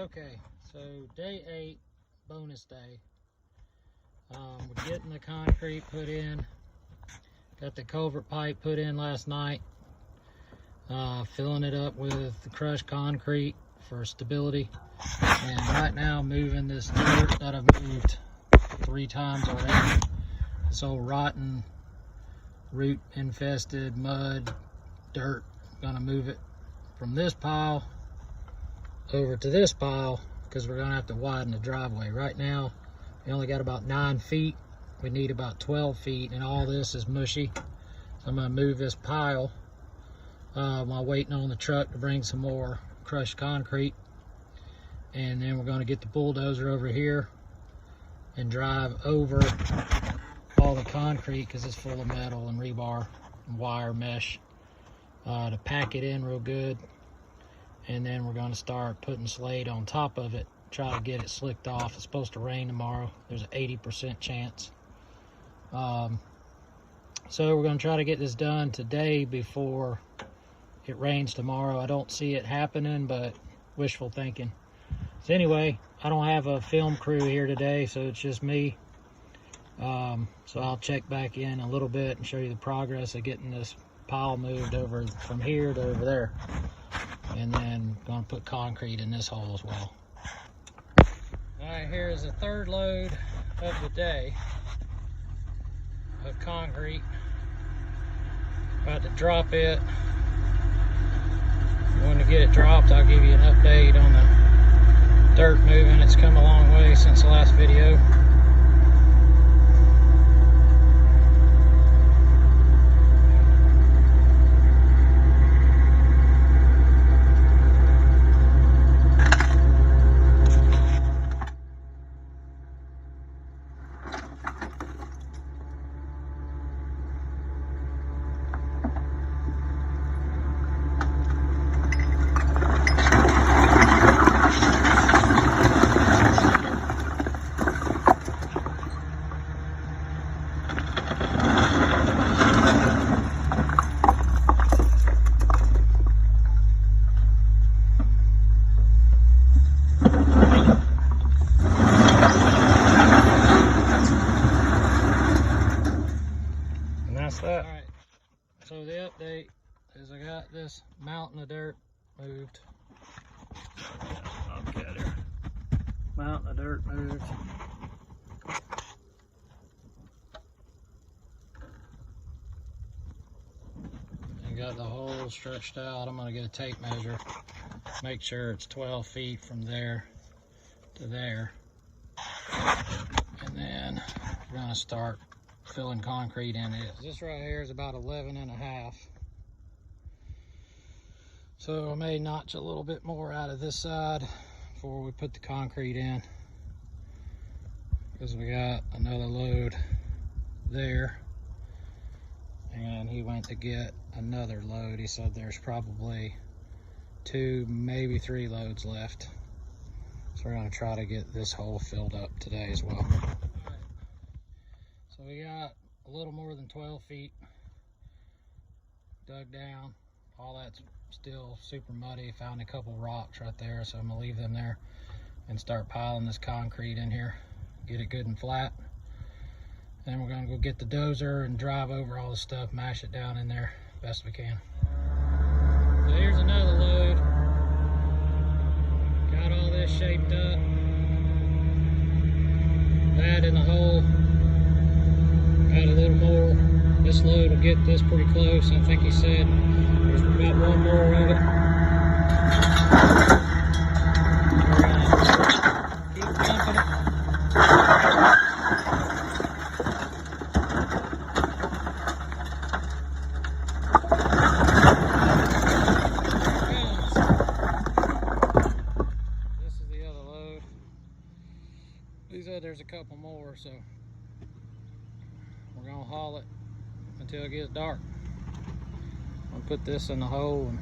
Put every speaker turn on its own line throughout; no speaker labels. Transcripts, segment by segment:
Okay, so day 8, bonus day. We're getting the concrete put in. Got the culvert pipe put in last night. Filling it up with the crushed concrete for stability. And right now moving this dirt that I've moved 3 times already. This old rotten, root infested mud, dirt. Gonna move it from this pile over to this pile because we're gonna have to widen the driveway. Right now we only got about 9 feet. We need about 12 feet and all this is mushy. So I'm gonna move this pile while waiting on the truck to bring some more crushed concrete, and then we're going to get the bulldozer over here and drive over all the concrete because it's full of metal and rebar and wire mesh to pack it in real good. And then we're going to start putting slate on top of it, try to get it slicked off. It's supposed to rain tomorrow. There's an 80% chance. So we're going to try to get this done today before it rains tomorrow. I don't see it happening, but wishful thinking. So anyway, I don't have a film crew here today, so it's just me. So I'll check back in a little bit and show you the progress of getting this pile moved over from here to over there. And then going to put concrete in this hole as well. All right, here is the 3rd load of the day of concrete. About to drop it. When to get it dropped, I'll give you an update on the dirt moving. It's come a long way since the last video. That. All right, so the update is I got this mountain of dirt moved. I'll get her. Mountain of dirt moved. And got the hole stretched out. I'm going to get a tape measure, make sure it's 12 feet from there to there. And then we're going to start filling concrete in it. This right here is about 11.5. So I may notch a little bit more out of this side before we put the concrete in, because we got another load there, and he went to get another load. He said there's probably 2, maybe 3 loads left. So we're going to try to get this hole filled up today as well. So we got a little more than 12 feet dug down. All that's still super muddy. Found a couple rocks right there, so I'm gonna leave them there and start piling this concrete in here. Get it good and flat. Then we're gonna go get the dozer and drive over all the stuff, mash it down in there best we can. So here's another load. Got all this shaped up. That in the hole. Add a little more. This load will get this pretty close. I think he said there's about 1 more of it. We're gonna keep pumping it. This is the other load. He said there's a couple more, so we're gonna haul it until it gets dark. I'll put this in the hole and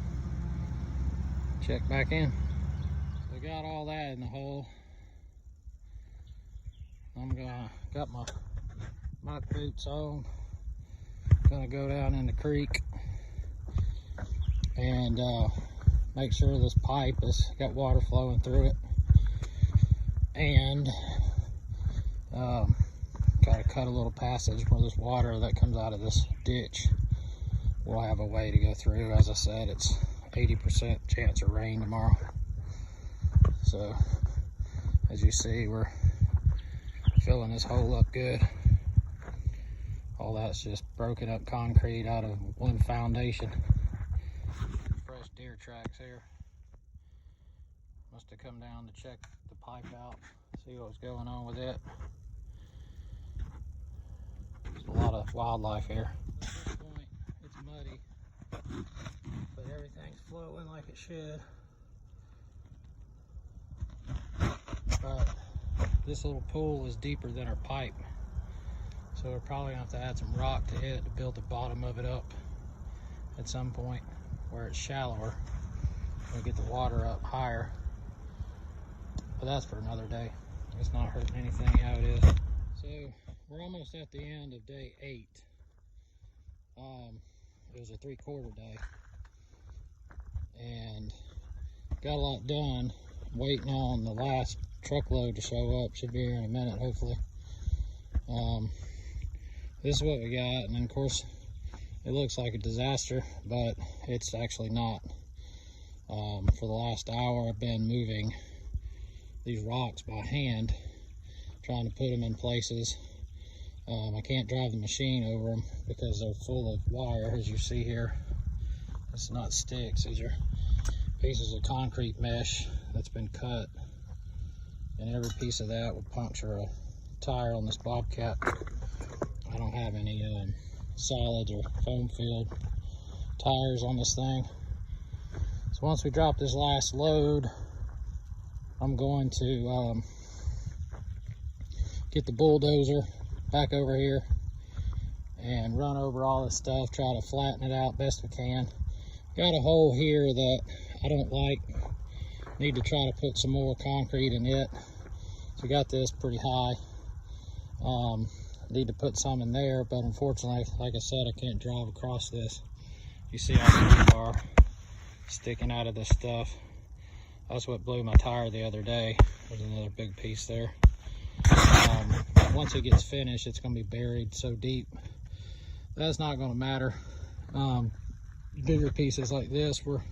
check back in. So we got all that in the hole. I'm got my muck boots on. Gonna go down in the creek and make sure this pipe has got water flowing through it. and got to cut a little passage where this water that comes out of this ditch will have a way to go through. As I said, it's 80% chance of rain tomorrow. So as you see, we're filling this hole up good. All that's just broken up concrete out of one foundation. Fresh deer tracks here. Must have come down to check the pipe out, see what was going on with it. There's a lot of wildlife here. At this point, it's muddy, but everything's flowing like it should. But this little pool is deeper than our pipe, so we're probably gonna have to add some rock to it to build the bottom of it up at some point where it's shallower. We'll get the water up higher, but that's for another day. It's not hurting anything how it is. So we're almost at the end of day 8. It was a 3/4 day and got a lot done. I'm waiting on the last truckload to show up. Should be here in a minute, hopefully. This is what we got, and then of course it looks like a disaster, but it's actually not. For the last hour I've been moving these rocks by hand, trying to put them in places. I can't drive the machine over them because they're full of wire, as you see here. It's not sticks, these are pieces of concrete mesh that's been cut, and every piece of that would puncture a tire on this Bobcat. I don't have any solids or foam filled tires on this thing. So once we drop this last load, I'm going to get the bulldozer back over here and run over all this stuff, try to flatten it out best we can. Got a hole here that I don't like. Need to try to put some more concrete in it. So got this pretty high. Need to put some in there, but unfortunately, like I said, I can't drive across this. You see how the rebar sticking out of this stuff. That's what blew my tire the other day. There's another big piece there. Once it gets finished, it's going to be buried so deep that's not going to matter. Bigger pieces like this, we're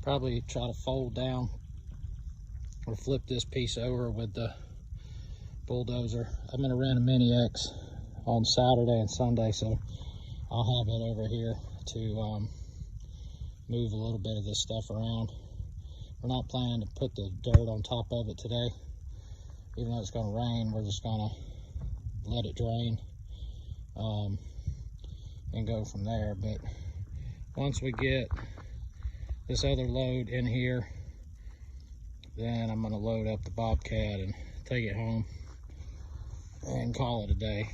probably try to fold down or flip this piece over with the bulldozer. I'm going to rent a Mini X on Saturday and Sunday, so I'll have it over here to move a little bit of this stuff around. We're not planning to put the dirt on top of it today. Even though it's going to rain, we're just going to let it drain and go from there. But once we get this other load in here, then I'm going to load up the Bobcat and take it home and call it a day.